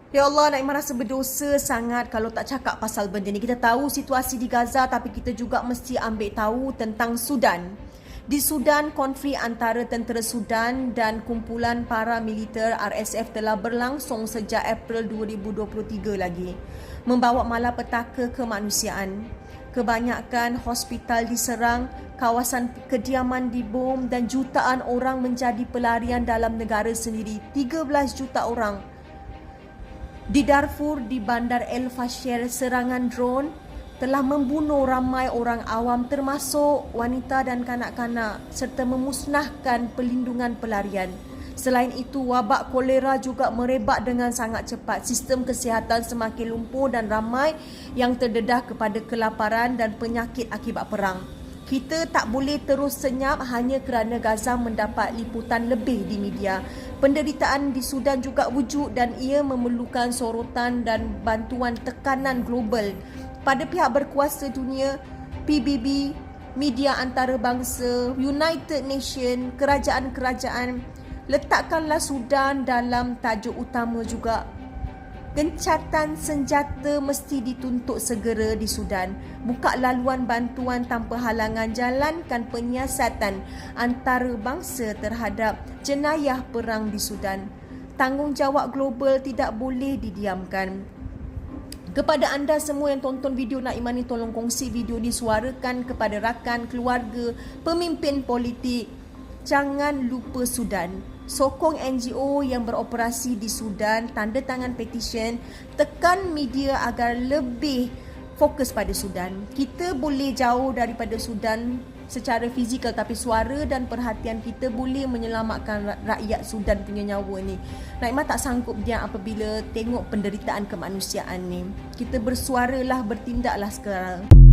Ya Allah, Naimah rasa berdosa sangat kalau tak cakap pasal benda ni. Kita tahu situasi di Gaza, tapi kita juga mesti ambil tahu tentang Sudan. Di Sudan, konflik antara tentera Sudan dan kumpulan paramiliter RSF telah berlangsung sejak April 2023 lagi, membawa malapetaka kemanusiaan. Kebanyakan hospital diserang, kawasan kediaman dibom dan jutaan orang menjadi pelarian dalam negara sendiri. 13 juta orang. Di Darfur, di Bandar El Fasher, serangan drone telah membunuh ramai orang awam termasuk wanita dan kanak-kanak serta memusnahkan pelindungan pelarian. Selain itu, wabak kolera juga merebak dengan sangat cepat. Sistem kesihatan semakin lumpuh dan ramai yang terdedah kepada kelaparan dan penyakit akibat perang. Kita tak boleh terus senyap hanya kerana Gaza mendapat liputan lebih di media. Penderitaan di Sudan juga wujud dan ia memerlukan sorotan dan bantuan tekanan global pada pihak berkuasa dunia, PBB, media antarabangsa, United Nations, kerajaan-kerajaan. Letakkanlah Sudan dalam tajuk utama juga. Gencatan senjata mesti dituntut segera di Sudan. Buka laluan bantuan tanpa halangan. Jalankan penyiasatan antarabangsa terhadap jenayah perang di Sudan. Tanggungjawab global tidak boleh didiamkan. Kepada anda semua yang tonton video Naimah ni, tolong kongsi video ni, suarakan kepada rakan, keluarga, pemimpin politik. Jangan lupa Sudan. Sokong NGO yang beroperasi di Sudan, tanda tangan petisyen, tekan media agar lebih fokus pada Sudan. Kita boleh jauh daripada Sudan secara fizikal, tapi suara dan perhatian kita boleh menyelamatkan rakyat Sudan punya nyawa ni. Naimah tak sanggup diam apabila tengok penderitaan kemanusiaan ni. Kita bersuaralah, bertindaklah sekarang.